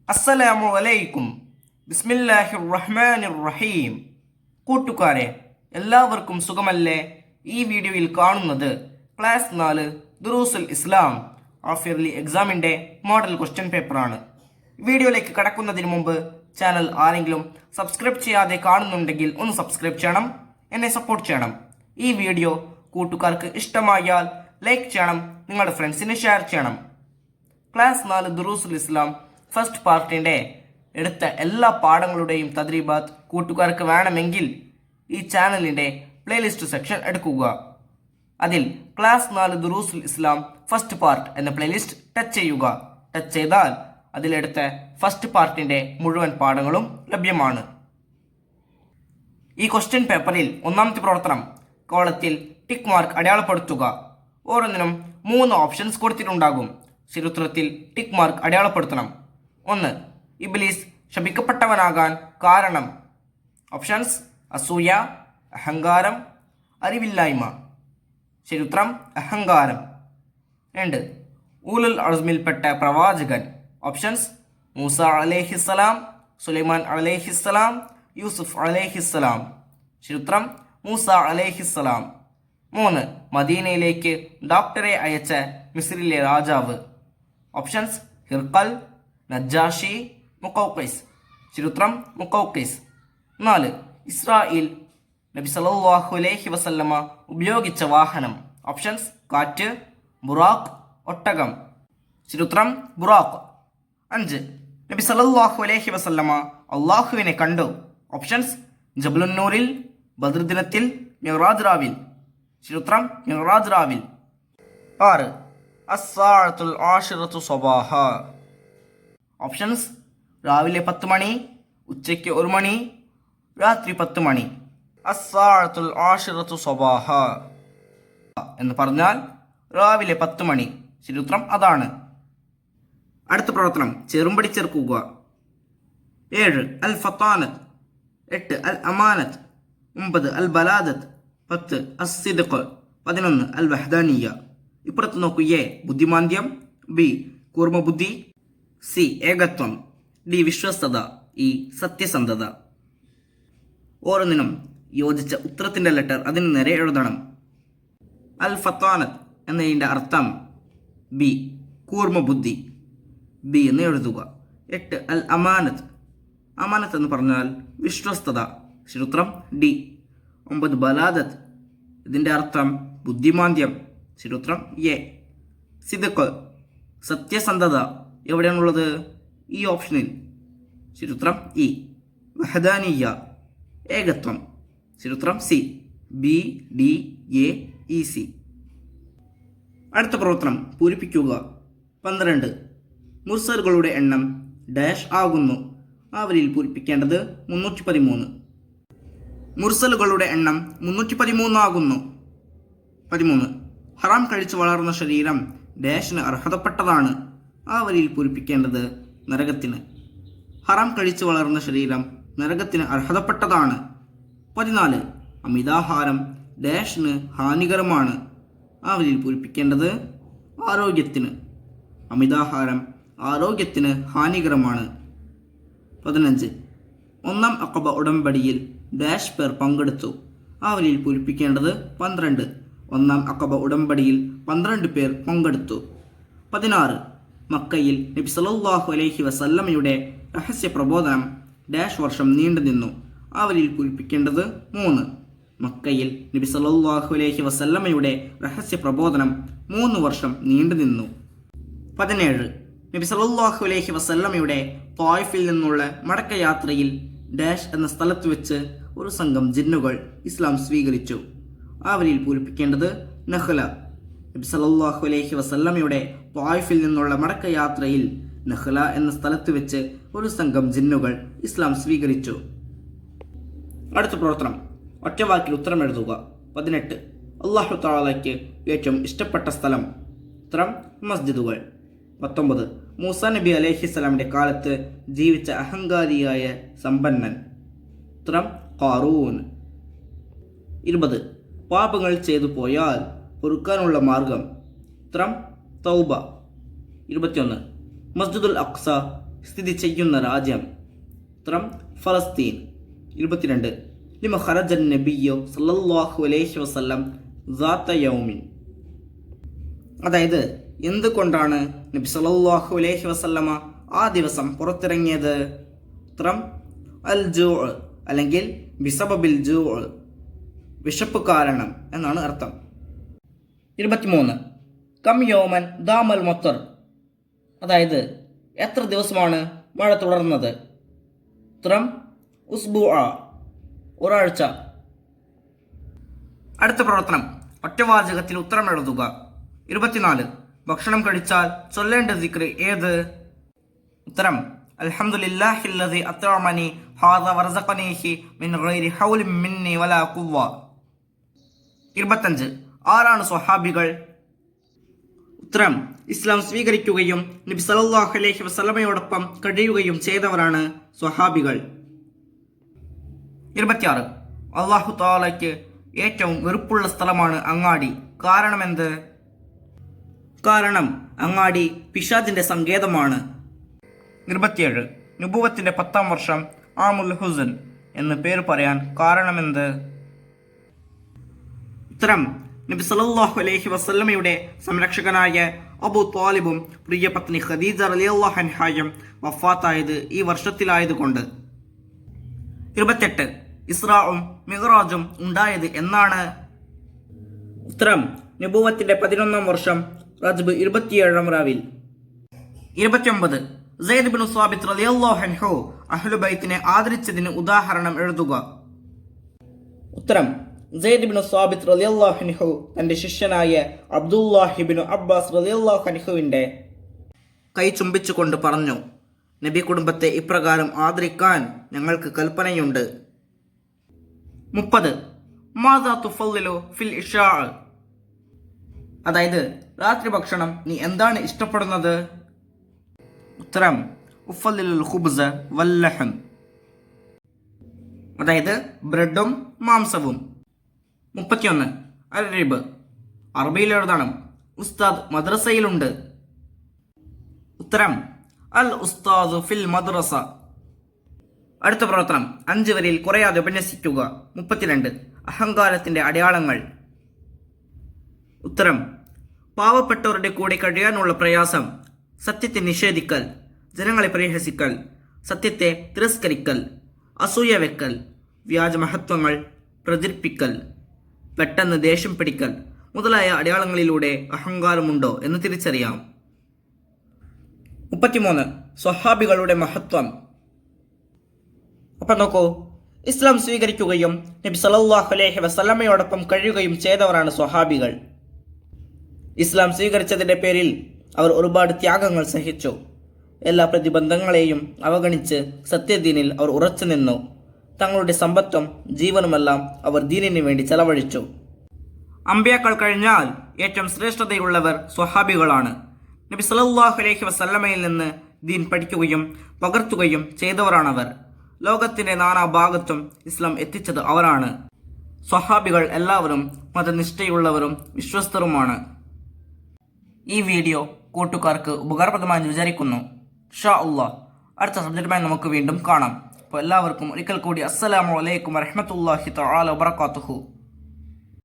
അസ്സലാമു അലൈക്കും. ബിസ്മില്ലാഹിർ റഹ്മാനിർ റഹീം. കൂട്ടുകാരെ, എല്ലാവർക്കും സുഖമല്ലേ? ഈ വീഡിയോയിൽ കാണുന്നത് ക്ലാസ് 4 ദുറൂസുൽ ഇസ്ലാം ഹാഫ് ഇയർലി എക്സാമിൻ്റെ മോഡൽ ക്വസ്റ്റ്യൻ പേപ്പറാണ്. വീഡിയോയിലേക്ക് കടക്കുന്നതിന് മുമ്പ് ചാനൽ ആരെങ്കിലും സബ്സ്ക്രൈബ് ചെയ്യാതെ കാണുന്നുണ്ടെങ്കിൽ ഒന്ന് സബ്സ്ക്രൈബ് ചെയ്യണം, എന്നെ സപ്പോർട്ട് ചെയ്യണം. ഈ വീഡിയോ കൂട്ടുകാർക്ക് ഇഷ്ടമായാൽ ലൈക്ക് ചെയ്യണം, നിങ്ങളുടെ ഫ്രണ്ട്സിന് ഷെയർ ചെയ്യണം. ക്ലാസ് 4 ദുറൂസുൽ ഇസ്ലാം ഫസ്റ്റ് പാർട്ടിൻ്റെ എടുത്ത എല്ലാ പാഠങ്ങളുടെയും തദ്രീബാത്ത് കൂട്ടുകാർക്ക് വേണമെങ്കിൽ ഈ ചാനലിൻ്റെ പ്ലേലിസ്റ്റ് സെക്ഷൻ എടുക്കുക. അതിൽ ക്ലാസ് 4 ദുറൂസുൽ ഇസ്ലാം ഫസ്റ്റ് പാർട്ട് എന്ന പ്ലേലിസ്റ്റ് ടച്ച് ചെയ്യുക. ടച്ച് ചെയ്താൽ അതിലെടുത്ത ഫസ്റ്റ് പാർട്ടിൻ്റെ മുഴുവൻ പാഠങ്ങളും ലഭ്യമാണ്. ഈ ക്വസ്റ്റ്യൻ പേപ്പറിൽ ഒന്നാമത്തെ പ്രവർത്തനം കോളത്തിൽ ടിക്ക് മാർക്ക് അടയാളപ്പെടുത്തുക. ഓരോന്നിനും 3 ഓപ്ഷൻസ് കൊടുത്തിട്ടുണ്ടാകും. ചരിത്രത്തിൽ ടിക്ക് മാർക്ക് അടയാളപ്പെടുത്തണം. 1. ഇബ്ലീസ് ശപിക്കപ്പെട്ടവനാകാൻ കാരണം. ഓപ്ഷൻസ്: അസൂയ, അഹങ്കാരം, അറിവില്ലായ്മ. ചരിത്രം: അഹങ്കാരം. 2. ഉലുൽ അസ്മിൽപ്പെട്ട പ്രവാചകൻ. ഓപ്ഷൻസ്: മൂസ അലൈഹിസ്സലാം, സുലൈമാൻ അലൈഹിസ്സലാം, യൂസുഫ് അലൈഹിസ്സലാം. ചരിത്രം: മൂസ അലൈഹിസ്സലാം. 3. മദീനയിലേക്ക് ഡോക്ടറെ അയച്ച മിസ്രിലെ രാജാവ്. ഓപ്ഷൻസ്: ഹിർക്കൽ, നജാഷി, മുഖൗഖൈസ്. ചരിത്രം: മുഖൗഖൈസ്. 4. ഇസ്രായേൽ നബി സല്ലല്ലാഹു അലൈഹി വസല്ലമ ഉപയോഗിച്ച വാഹനം. ഓപ്ഷൻസ്: കാറ്റ്, ബുറാഖ്, ഒട്ടകം. ചരിത്രം: ബുറാഖ്. 5. നബി സല്ലല്ലാഹു അലൈഹി വസല്ലമ അള്ളാഹുവിനെ കണ്ടു. ഓപ്ഷൻസ്: ജബലുന്നൂരിൽ, ബദ്ർ ദിനത്തിൽ, മിഅ്റാജ് രാവിൽ. ചരിത്രം: മിഅ്റാജ് രാവിൽ. 6. അസ്സാഅത്തുൽ ആശിറത്തു സ്വബാഹ. ഓപ്ഷൻസ്: രാവിലെ 10 മണി, ഉച്ചയ്ക്ക് 1 മണി, രാത്രി 10 മണി. അസ്സാഅത്തുൽ ആശിറത്തു സ്വബാഹ എന്ന് പറഞ്ഞാൽ രാവിലെ 10 മണി. ചരിത്രം അതാണ്. അടുത്ത പ്രവർത്തനം ചെറുമ്പടി ചേർക്കുക. 7. അൽ ഫത്താനത്ത്. 8. അൽ അമാനത്ത്. 9. അൽ ബലാദത്ത്. 10. അസ്സിദ്ഖ്. 11. അൽ വഹ്ദാനിയ. ഇപ്പുറത്ത് നോക്കൂ. എ ബുദ്ധിമാന്ദ്യം, ബി കൂർമ്മബുദ്ധി, സി ഏകത്വം, ഡി വിശ്വസ്തത, ഇ സത്യസന്ധത. ഓരോന്നിനും യോജിച്ച ഉത്തരത്തിൻ്റെ ലെറ്റർ അതിന് നേരെ എഴുതണം. അൽ ഫത്താനത്ത് എന്നതിൻ്റെ അർത്ഥം ബി കൂർമ്മബുദ്ധി, ബി എന്ന് എഴുതുക. 8. അൽ അമാനത്ത്. അമാനത്ത് എന്ന് പറഞ്ഞാൽ വിശ്വസ്തത. ചരിത്രം ഡി. 9. ബലാദത്ത്. ഇതിൻ്റെ അർത്ഥം ബുദ്ധിമാന്ദ്യം. ചരിത്രം എ. സിദ്ഖ് സത്യസന്ധത എവിടെയാണുള്ളത്? ഈ ഓപ്ഷനിൽ. ചരിത്രം ഇ. വഹദാനിയ ഏകത്വം. ചരിത്രം C. B D A E C. അടുത്ത പ്രവർത്തനം പൂരിപ്പിക്കുക. 12. മുർസലുകളുടെ എണ്ണം ഡാഷ് ആകുന്നു. അവരിൽ പൂരിപ്പിക്കേണ്ടത് 313. മുർസലുകളുടെ എണ്ണം 313 ആകുന്നു. 13. ഹറാം കഴിച്ചു വളർന്ന ശരീരം ഡാഷിന് അർഹതപ്പെട്ടതാണ്. ആ വരിയിൽ പൂരിപ്പിക്കേണ്ടത് നരകത്തിന്. ഹറാം കഴിച്ചു വളർന്ന ശരീരം നരകത്തിന് അർഹതപ്പെട്ടതാണ്. 14. അമിതാഹാരം ഡാഷിന് ഹാനികരമാണ്. ആ വരിയിൽ പൂരിപ്പിക്കേണ്ടത് ആരോഗ്യത്തിന്. അമിതാഹാരം ആരോഗ്യത്തിന് ഹാനികരമാണ്. 15. ഒന്നാം അഖബ ഉടമ്പടിയിൽ ഡാഷ് പേർ പങ്കെടുത്തു. ആ വരിയിൽ പൂരിപ്പിക്കേണ്ടത് 12. ഒന്നാം അഖബ ഉടമ്പടിയിൽ 12 പേർ പങ്കെടുത്തു. 16. മക്കയിൽ നബി സല്ലല്ലാഹു അലൈഹി വസല്ലമയുടെ രഹസ്യ പ്രബോധനം ഡാഷ് വർഷം നീണ്ടുനിന്നു. അവരിൽ പൂരിപ്പിക്കേണ്ടത് 3. മക്കയിൽ നബി സല്ലല്ലാഹു അലൈഹി വസല്ലമയുടെ രഹസ്യ പ്രബോധനം 3 വർഷം നീണ്ടുനിന്നു. 17. നബി സല്ലല്ലാഹു അലൈഹി വസല്ലമയുടെ ത്വായിഫിൽ നിന്നുള്ള മടക്കയാത്രയിൽ ഡാഷ് എന്ന സ്ഥലത്ത് വെച്ച് ഒരു സംഘം ജിന്നുകൾ ഇസ്ലാം സ്വീകരിച്ചു. അവരിൽ പൂരിപ്പിക്കേണ്ടത് നഖ്ല. നബി സല്ലല്ലാഹു അലൈഹി വസല്ലമയുടെ ത്വായിഫിൽ നിന്നുള്ള മടക്കയാത്രയിൽ നഖ്ല എന്ന സ്ഥലത്ത് വെച്ച് ഒരു സംഘം ജിന്നുകൾ ഇസ്ലാം സ്വീകരിച്ചു. അടുത്ത പ്രവർത്തനം ഒറ്റവാക്കിൽ ഉത്തരം എഴുതുക. 18. അല്ലാഹു തആലയ്ക്ക് ഏറ്റവും ഇഷ്ടപ്പെട്ട സ്ഥലം. ഉത്തരം മസ്ജിദുകൾ. 19. മൂസ നബി അലൈഹിസ്സലാമിൻ്റെ കാലത്ത് ജീവിച്ച അഹങ്കാരിയായ സമ്പന്നൻ. ഉത്തരം ഖാറൂൻ. 20. പാപങ്ങൾ ചെയ്തു പോയാൽ പൊറുക്കാനുള്ള മാർഗം. ഉത്തരം തൗബ. 21. മസ്ജിദുൽ അഖ്സ സ്ഥിതി ചെയ്യുന്ന രാജ്യം? ഉത്തരം ഫലസ്തീൻ. 22. ലിമ ഖറജൻ നബിയ്യു സല്ലല്ലാഹു അലൈഹി വസല്ലം ദാത യൗമിൻ. അതായത് എന്തുകൊണ്ടാണ് നബി സല്ലല്ലാഹു അലൈഹി വസല്ലമ ആ ദിവസം പുറത്തിറങ്ങിയത്? ഉത്തരം അൽ ജൂ അല്ലെങ്കിൽ ബിസബബിൽ ജൂ, വിശപ്പ് കാരണം എന്നാണ് അർത്ഥം. 23. കം യോമൻ ദാമൽ മത്തർ. അതായത് എത്ര ദിവസമാണ് മഴ തുടർന്നത്? ഉത്തരം ഉസ്ബുഅ, ഒരാഴ്ച. അടുത്ത പ്രവർത്തനം ഒറ്റവാചകത്തിൽ ഉത്തരം എഴുതുക. 24. ഭക്ഷണം കഴിച്ചാൽ ചൊല്ലേണ്ട ദിക്ർ ഏത്? ഉത്തരം അൽഹംദുലില്ലാഹില്ലദി അത്അമനി ഹാദാ വറസഖനീഹി മിൻ ഗൈരി ഹൗലിൻ മിന്നി വലാ ഖുവ്വ. 25. ആരാണ് സ്വഹാബികൾ? ഉത്തരം ഇസ്ലാം സ്വീകരിക്കുകയും നബി സല്ലല്ലാഹു അലൈഹി വസല്ലമയോടൊപ്പം കഴിയുകയും ചെയ്തവരാണ് സ്വഹാബികൾ. 26. അല്ലാഹു തആലയ്ക്ക് ഏറ്റവും വെറുപ്പുള്ള സ്ഥലമാണ് അങ്ങാടി. കാരണമെന്ത്? കാരണം അങ്ങാടി പിശാചിന്റെ സങ്കേതമാണ്. 27. നുബുവത്തിന്റെ 10ാം വർഷം ആമുൽ ഹുസൻ എന്ന് പേര് പറയാൻ കാരണമെന്ത്? ഉത്തരം നബി സല്ലല്ലാഹു അലൈഹി വസല്ലമയുടെ സംരക്ഷകനായ അബൂ ത്വാലിബും പ്രിയപത്നി ഖദീജ റളിയല്ലാഹു അൻഹായും വഫാത്തായത് ഈ വർഷത്തിലായതുകൊണ്ട്. 28. ഇസ്രാഉം മിഅ്റാജും ഉണ്ടായത് എന്നാണ്? ഉത്തരം നുബുവത്തിന്റെ 11ാം വർഷം റജബ് 27ാം രാവിൽ. 29. സയ്യിദ് ഇബ്നു സാബിത്ത് റളിയല്ലാഹു അൻഹു അഹ്ലു ബൈത്തിനെ ആദരിച്ചതിന് ഉദാഹരണം എഴുതുക. ഉത്തരം സയ്യിദ് ഇബ്നു സാബിത്ത് റളിയല്ലാഹു അൻഹു തന്റെ ശിഷ്യനായ അബ്ദുല്ലാഹി ഇബ്നു അബ്ബാസ് റളിയല്ലാഹു അൻഹുവിന്റെ കൈ ചുംബിച്ചുകൊണ്ട് പറഞ്ഞു, നബി കുടുംബത്തെ ഇപ്രകാരം ആദരിക്കാൻ ഞങ്ങൾക്ക് കൽപ്പനയുണ്ട്. 30. മാദാ തുഫല്ലിലു ഫിൽ ഇശാ. അതായത് രാത്രി ഭക്ഷണം നീ എന്താണ് ഇഷ്ടപ്പെടുന്നത്? ഉത്തരം ഉഫല്ലിലുൽ ഖുബ്സ വല്ലഹം. അതായത് ബ്രെഡും മാംസവും. 31. അൽറിബ്. അറബിയിൽ എഴുതണം. ഉസ്താദ് മദ്രസയിലുണ്ട്. ഉത്തരം അൽ ഉസ്താദു ഫിൽ മദ്രസ. അടുത്ത പ്രവർത്തനം 5 വരിയിൽ കുറയാതെ ഉപന്യസിക്കുക. 32. അഹങ്കാരത്തിന്റെ അടയാളങ്ങൾ. ഉത്തരം പാവപ്പെട്ടവരുടെ കൂടെ കഴിയാനുള്ള പ്രയാസം, സത്യത്തെ നിഷേധിക്കൽ, ജനങ്ങളെ പരിഹസിക്കൽ, സത്യത്തെ തിരസ്കരിക്കൽ, അസൂയ വെക്കൽ, വ്യാജമഹത്വങ്ങൾ പ്രചരിപ്പിക്കൽ, പെട്ടെന്ന് ദേഷ്യം പിടിക്കൽ മുതലായ അടയാളങ്ങളിലൂടെ അഹങ്കാരമുണ്ടോ എന്ന് തിരിച്ചറിയാം. 33. സ്വഹാബികളുടെ മഹത്വം. അപ്പം നോക്കൂ, ഇസ്ലാം സ്വീകരിക്കുകയും നബി സല്ലല്ലാഹു അലൈഹി വസല്ലമയോടൊപ്പം കഴിയുകയും ചെയ്തവരാണ് സ്വഹാബികൾ. ഇസ്ലാം സ്വീകരിച്ചതിന്റെ പേരിൽ അവർ ഒരുപാട് ത്യാഗങ്ങൾ സഹിച്ചു. എല്ലാ പ്രതിബന്ധങ്ങളെയും അവഗണിച്ച് സത്യദീനിൽ അവർ ഉറച്ചു നിന്നു. തങ്ങളുടെ സമ്പത്തും ജീവനുമെല്ലാം അവർ ദീനിന് വേണ്ടി ചെലവഴിച്ചു. അമ്പിയാക്കൾ കഴിഞ്ഞാൽ ഏറ്റവും ശ്രേഷ്ഠതയുള്ളവർ സ്വഹാബികളാണ്. നബി സല്ലല്ലാഹു അലൈഹി വസല്ലമയിൽ നിന്ന് ദീൻ പഠിക്കുകയും പകർത്തുകയും ചെയ്തവരാണവർ. ലോകത്തിന്റെ നാനാഭാഗത്തും ഇസ്ലാം എത്തിച്ചത് അവരാണ്. സ്വഹാബികൾ എല്ലാവരും മതനിഷ്ഠയുള്ളവരും വിശ്വസ്തരുമാണ്. ഈ വീഡിയോ കൂട്ടുകാർക്ക് ഉപകാരപ്രദമായി വിചാരിക്കുന്നു. ഇൻഷാ അല്ലാഹ് അടുത്ത സബ്ജക്റ്റുമായി നമുക്ക് വീണ്ടും കാണാം. അപ്പോൾ എല്ലാവർക്കും ഒരിക്കൽ കൂടി അസ്സലാമു അലൈക്കും വറഹ്മത്തുള്ളാഹി തആല വബറകാതുഹു.